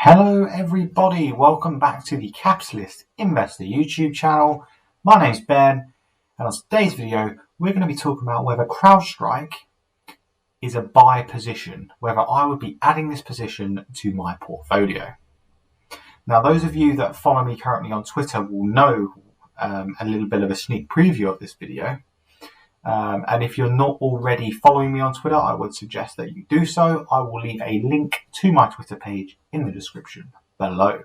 Hello everybody, welcome back to the Capitalist Investor YouTube channel. My name's Ben, and on today's video we're going to be talking about whether Crowdstrike is a buy position, whether I would be adding this position to my portfolio. Now those of you that follow me currently on Twitter will know a little bit of a sneak preview of this video. And if you're not already following me on Twitter, I would suggest that you do so. I will leave a link to my Twitter page in the description below.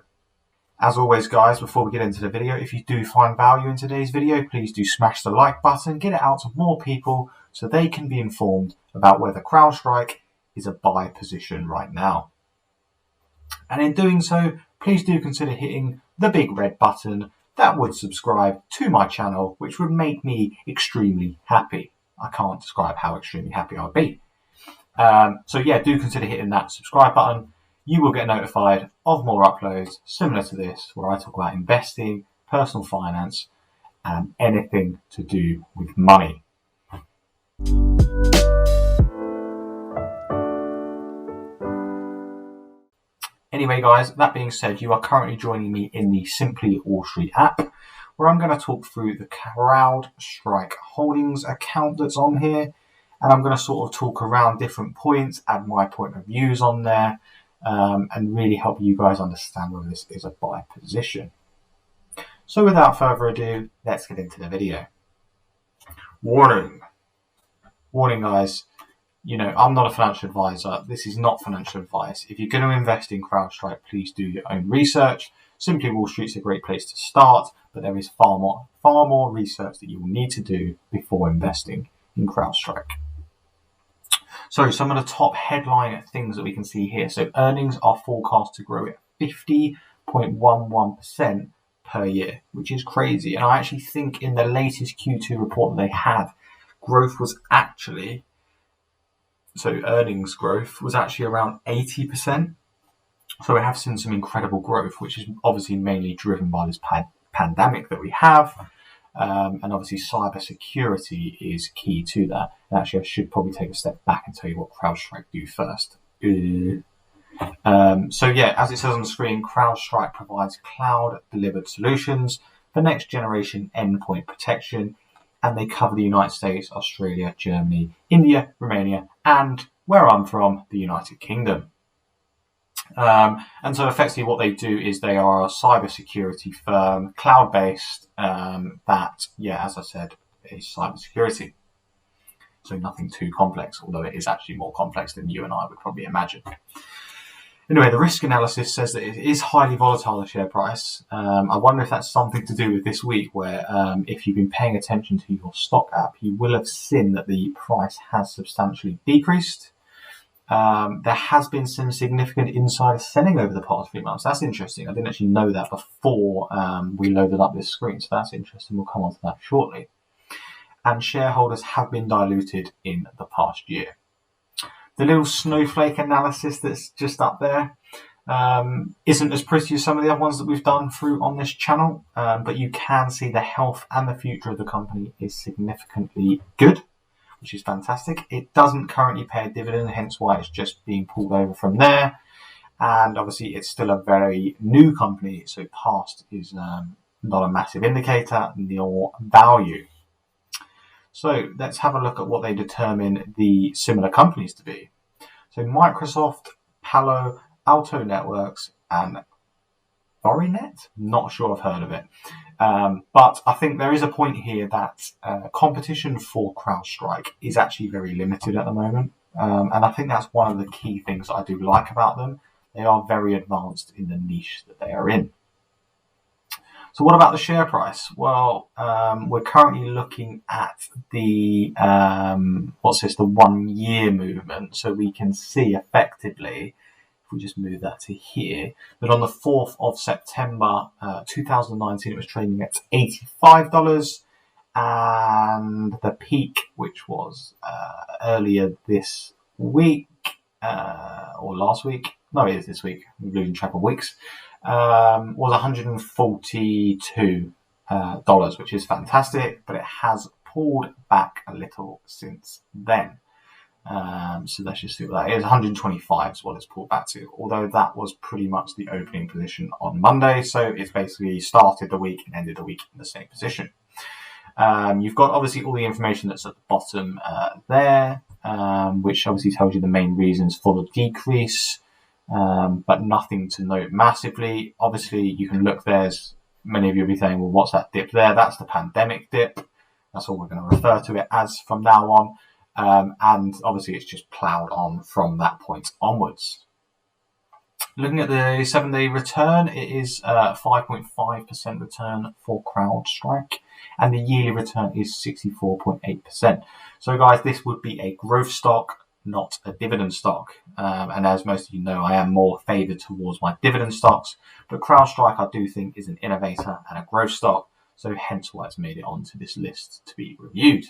As always, guys, before we get into the video, if you do find value in today's video, please do smash the like button, get it out to more people so they can be informed about whether Crowdstrike is a buy position right now. And in doing so, please do consider hitting the big red button that would subscribe to my channel, which would make me extremely happy. I can't describe how extremely happy I would be. So yeah, do consider hitting that subscribe button. You will get notified of more uploads similar to this, where I talk about investing, personal finance, and anything to do with money. Anyway, guys, that being said, you are currently joining me in the Simply Wall Street app, where I'm going to talk through the Crowdstrike Holdings account that's on here, and I'm going to sort of talk around different points, add my point of views on there, and really help you guys understand whether this is a buy position. So without further ado, let's get into the video. Warning, guys. You know, I'm not a financial advisor. This is not financial advice. If you're going to invest in Crowdstrike, please do your own research. Simply Wall Street's a great place to start, but there is far more research that you will need to do before investing in Crowdstrike. So some of the top headline things that we can see here. So earnings are forecast to grow at 50.11% per year, which is crazy. And I actually think in the latest Q2 report that they had, earnings growth was actually around 80%. So we have seen some incredible growth, which is obviously mainly driven by this pandemic that we have. And obviously cybersecurity is key to that. And actually, I should probably take a step back and tell you what Crowdstrike do first. So yeah, as it says on the screen, Crowdstrike provides cloud-delivered solutions for next-generation endpoint protection, and they cover the United States, Australia, Germany, India, Romania, and where I'm from, the United Kingdom. And so effectively what they do is they are a cybersecurity firm, cloud-based, that, yeah, as I said, is cybersecurity. So nothing too complex, although it is actually more complex than you and I would probably imagine. Anyway, the risk analysis says that it is highly volatile, the share price. I wonder if that's something to do with this week, where if you've been paying attention to your stock app, you will have seen that the price has substantially decreased. There has been some significant insider selling over the past few months. That's interesting. I didn't actually know that before we loaded up this screen, so that's interesting. We'll come on to that shortly. And shareholders have been diluted in the past year. The little snowflake analysis that's just up there isn't as pretty as some of the other ones that we've done through on this channel, but you can see the health and the future of the company is significantly good, which is fantastic. It doesn't currently pay a dividend, hence why it's just being pulled over from there. And obviously it's still a very new company, so past is not a massive indicator, nor value. So let's have a look at what they determine the similar companies to be. So Microsoft, Palo Alto Networks, and Fortinet? Not sure I've heard of it. But I think there is a point here that competition for Crowdstrike is actually very limited at the moment. And I think that's one of the key things that I do like about them. They are very advanced in the niche that they are in. So what about the share price? Well, we're currently looking at the, the 1 year movement. So we can see effectively, if we just move that to here, that on the 4th of September 2019, it was trading at $85. And the peak, which was earlier this week, or last week, no, it is this week, I'm losing track of weeks, was $142, which is fantastic, but it has pulled back a little since then. So let's just see what that is. 125 is what it's pulled back to, although that was pretty much the opening position on Monday. So it's basically started the week and ended the week in the same position. You've got obviously all the information that's at the bottom there, which obviously tells you the main reasons for the decrease, but nothing to note massively. Obviously, you can look, there's many of you will be saying, well, what's that dip there? That's the pandemic dip. That's all we're going to refer to it as from now on. And obviously, it's just ploughed on from that point onwards. Looking at the 7-day return, it is 5.5% return for Crowdstrike, and the yearly return is 64.8%. So, guys, this would be a growth stock, not a dividend stock. And as most of you know, I am more favoured towards my dividend stocks, but Crowdstrike I do think is an innovator and a growth stock, so hence why it's made it onto this list to be reviewed.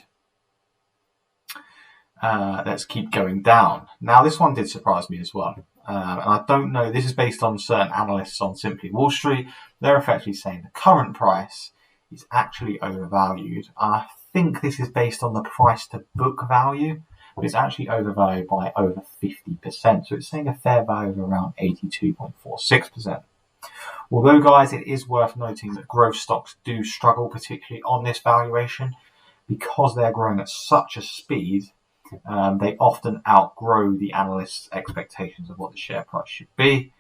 Let's keep going down. Now, this one did surprise me as well. And I don't know, this is based on certain analysts on Simply Wall Street. They're effectively saying the current price is actually overvalued. I think this is based on the price to book value, but it's actually overvalued by over 50%. So it's saying a fair value of around 82.46%. Although, guys, it is worth noting that growth stocks do struggle, particularly on this valuation, because they're growing at such a speed. They often outgrow the analysts' expectations of what the share price should be.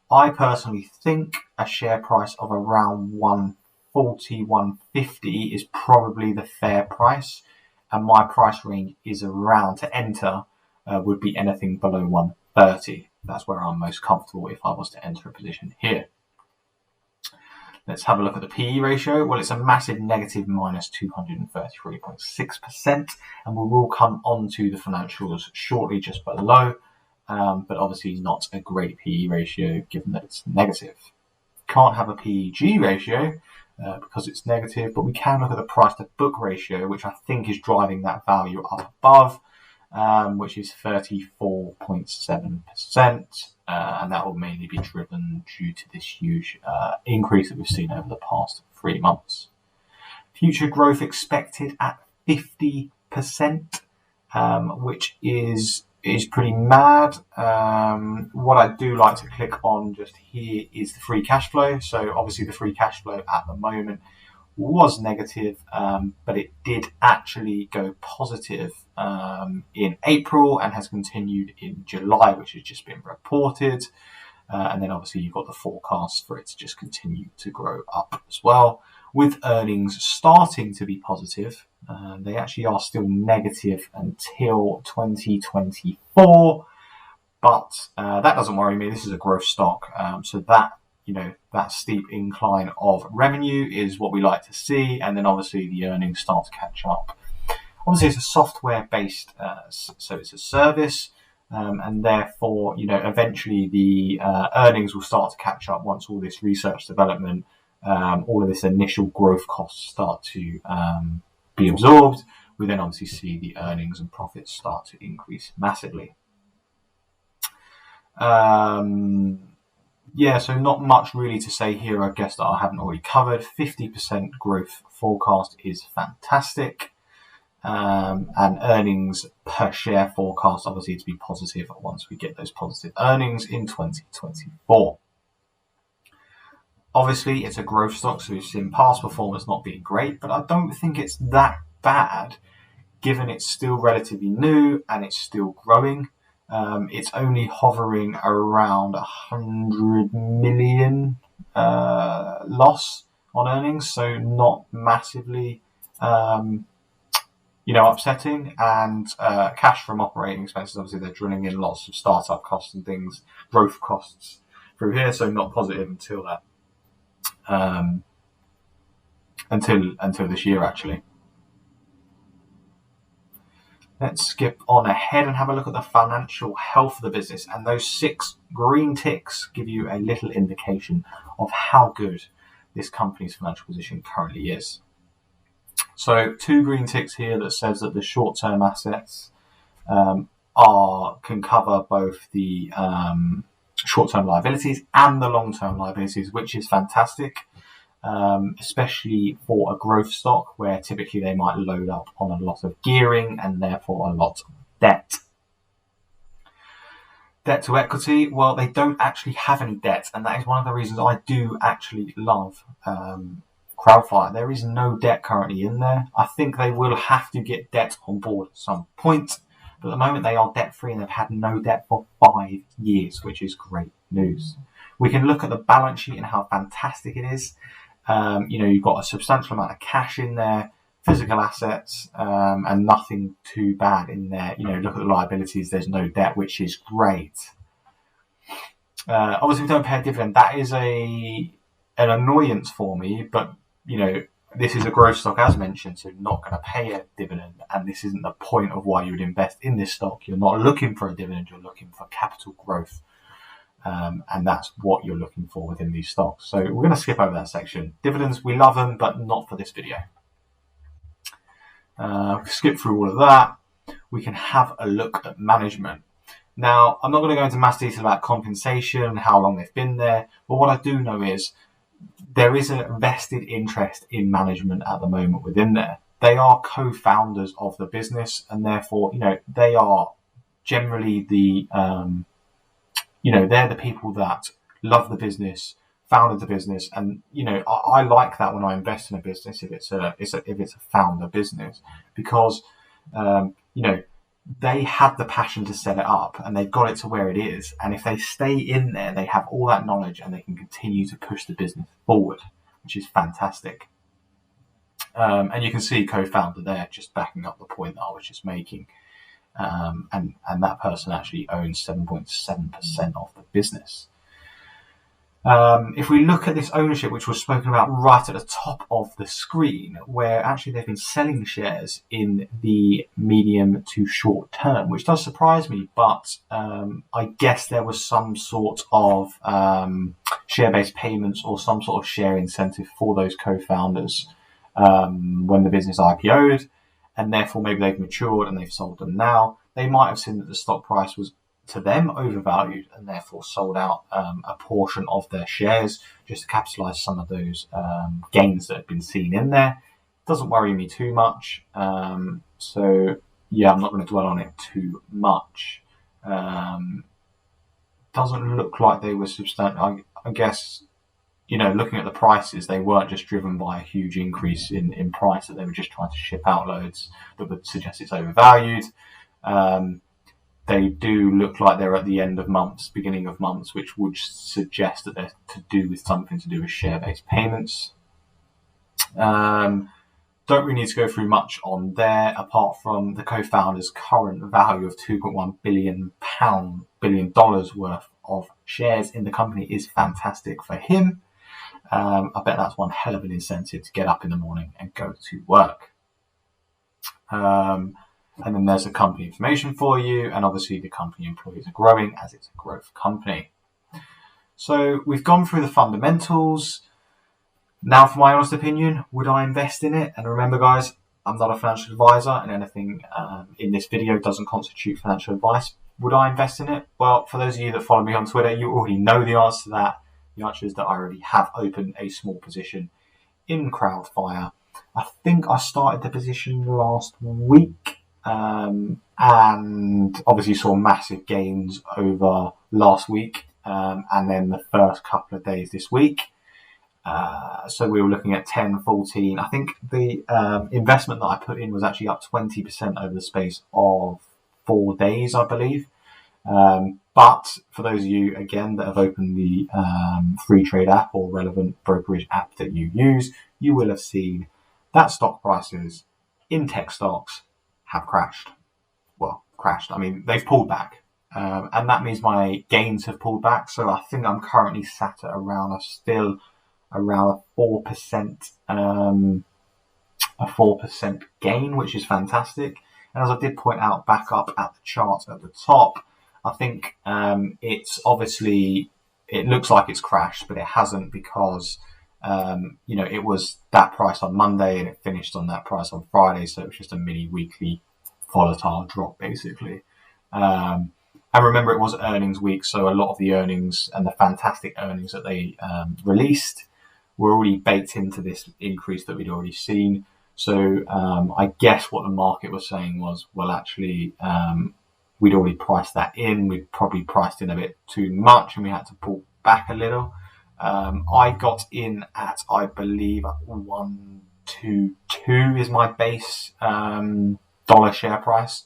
I personally think a share price of around 140, 150 is probably the fair price, and my price range is around to enter would be anything below 130. That's where I'm most comfortable if I was to enter a position here. Let's have a look at the PE ratio. Well, it's a massive negative minus 233.6%, and we will come on to the financials shortly just below, but obviously not a great PE ratio given that it's negative. Can't have a PEG ratio because it's negative, but we can look at the price to book ratio, which I think is driving that value up above, which is 34.7%. And that will mainly be driven due to this huge increase that we've seen over the past 3 months. Future growth expected at 50%, which is pretty mad. What I do like to click on just here is the free cash flow. So obviously the free cash flow at the moment was negative, but it did actually go positive in April and has continued in July, which has just been reported. And then obviously you've got the forecast for it to just continue to grow up as well, with earnings starting to be positive. They actually are still negative until 2024, but that doesn't worry me. This is a growth stock, so that, you know, that steep incline of revenue is what we like to see, and then obviously the earnings start to catch up. Obviously, it's a software-based, so it's a service, and therefore, you know, eventually the earnings will start to catch up once all this research development, all of this initial growth costs start to be absorbed. We then obviously see the earnings and profits start to increase massively. Yeah, so not much really to say here, I guess, that I haven't already covered. 50% growth forecast is fantastic. And earnings per share forecast, obviously, to be positive once we get those positive earnings in 2024. Obviously, it's a growth stock, so we've seen past performance not being great, but I don't think it's that bad, given it's still relatively new and it's still growing. It's only hovering around 100 million loss on earnings, so not massively, upsetting. And cash from operating expenses, obviously, they're drilling in lots of startup costs and things, growth costs through here, so not positive until that, until this year, actually. Let's skip on ahead and have a look at the financial health of the business. And those 6 green ticks give you a little indication of how good this company's financial position currently is. So 2 green ticks here that says that the short-term assets can cover both the short-term liabilities and the long-term liabilities, which is fantastic. Especially for a growth stock where typically they might load up on a lot of gearing and therefore a lot of debt. Debt to equity, well, they don't actually have any debt, and that is one of the reasons I do actually love Crowdfire. There is no debt currently in there. I think they will have to get debt on board at some point, but at the moment they are debt free and they've had no debt for 5 years, which is great news. We can look at the balance sheet and how fantastic it is. You've got a substantial amount of cash in there, physical assets, and nothing too bad in there. Look at the liabilities, there's no debt, which is great. Obviously, we don't pay a dividend. That is an annoyance for me, but this is a growth stock, as mentioned, so not going to pay a dividend, and this isn't the point of why you would invest in this stock. You're not looking for a dividend, you're looking for capital growth, and that's what you're looking for within these stocks. So we're going to skip over that section. Dividends, we love them, but not for this video. Skip through all of that. We can have a look at management. Now, I'm not going to go into mass detail about compensation, how long they've been there, but what I do know is there is a vested interest in management at the moment within there. They are co-founders of the business, and therefore, they are generally the, they're the people that love the business, founded the business, and I like that when I invest in a business if it's a founder business, because they had the passion to set it up and they've got it to where it is, and if they stay in there they have all that knowledge and they can continue to push the business forward, which is fantastic. And you can see co-founder there just backing up the point that I was just making, and that person actually owns 7.7% of the business. If we look at this ownership, which was spoken about right at the top of the screen, where actually they've been selling shares in the medium to short term, which does surprise me, but I guess there was some sort of share-based payments or some sort of share incentive for those co-founders when the business IPO'd, and therefore maybe they've matured and they've sold them now. They might have seen that the stock price was, to them, overvalued, and therefore sold out a portion of their shares just to capitalise some of those gains that have been seen in there. Doesn't worry me too much. So yeah, I'm not going to dwell on it too much. Doesn't look like they were substantial. I guess, looking at the prices, they weren't just driven by a huge increase in price, that they were just trying to ship out loads that would suggest it's overvalued. They do look like they're at the end of months, beginning of months, which would suggest that they're something to do with share-based payments. Don't really need to go through much on there, apart from the co-founder's current value of $2.1 billion worth of shares in the company is fantastic for him. I bet that's one hell of an incentive to get up in the morning and go to work. And then there's the company information for you, and obviously the company employees are growing as it's a growth company. So we've gone through the fundamentals. Now, for my honest opinion, would I invest in it? And remember, guys, I'm not a financial advisor, and anything in this video doesn't constitute financial advice. Would I invest in it? Well, for those of you that follow me on Twitter, you already know the answer to that. The answer is that I already have opened a small position in Crowdfire. I think I started the position last week. And obviously saw massive gains over last week, and then the first couple of days this week. So we were looking at 10, 14. I think the investment that I put in was actually up 20% over the space of 4 days, I believe. But for those of you, again, that have opened the free trade app or relevant brokerage app that you use, you will have seen that stock prices in tech stocks have crashed. Well, crashed. I mean, they've pulled back. And that means my gains have pulled back. So I think I'm currently sat at around a 4%, a 4% gain, which is fantastic. And as I did point out back up at the chart at the top, I think it's obviously, it looks like it's crashed, but it hasn't, because it was that price on Monday and it finished on that price on Friday, so it was just a mini weekly volatile drop, basically. And remember, it was earnings week, so a lot of the earnings and the fantastic earnings that they released were already baked into this increase that we'd already seen. So I guess what the market was saying was, well, actually, we'd already priced that in. We'd probably priced in a bit too much and we had to pull back a little. I got in at, I believe, 122 is my base dollar share price.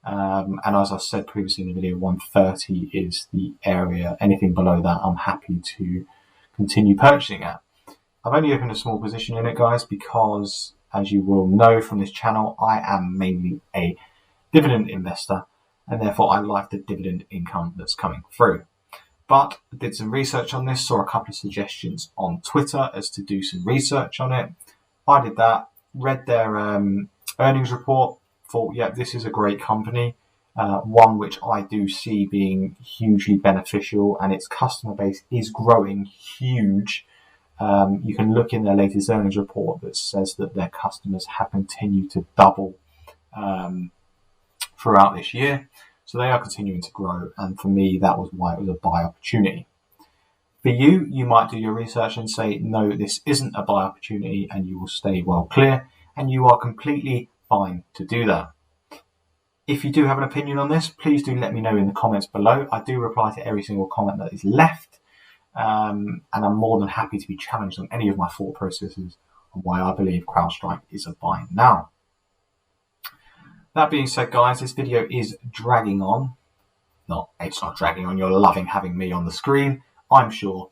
And as I said previously in the video, 130 is the area. Anything below that, I'm happy to continue purchasing at. I've only opened a small position in it, guys, because as you will know from this channel, I am mainly a dividend investor, and therefore I like the dividend income that's coming through. But I did some research on this, saw a couple of suggestions on Twitter as to do some research on it. I did that, read their earnings report, thought, yeah, this is a great company, one which I do see being hugely beneficial, and its customer base is growing huge. You can look in their latest earnings report that says that their customers have continued to double throughout this year. So they are continuing to grow, and for me, that was why it was a buy opportunity. For you, you might do your research and say, no, this isn't a buy opportunity, and you will stay well clear, and you are completely fine to do that. If you do have an opinion on this, please do let me know in the comments below. I do reply to every single comment that is left, and I'm more than happy to be challenged on any of my thought processes on why I believe Crowdstrike is a buy now. That being said, guys, this video is dragging on. It's not dragging on. You're loving having me on the screen, I'm sure.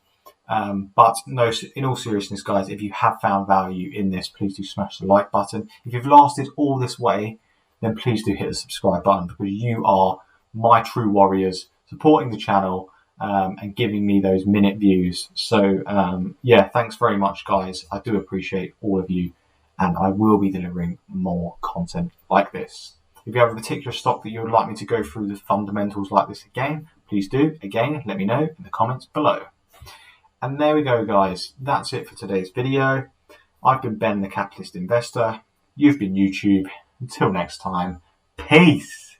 But no, in all seriousness, guys, if you have found value in this, please do smash the like button. If you've lasted all this way, then please do hit the subscribe button, because you are my true warriors supporting the channel and giving me those minute views. So yeah, thanks very much, guys. I do appreciate all of you, and I will be delivering more content like this. If you have a particular stock that you would like me to go through the fundamentals like this again, please do. Again, let me know in the comments below. And there we go, guys. That's it for today's video. I've been Ben, the Capitalist Investor. You've been YouTube. Until next time, peace.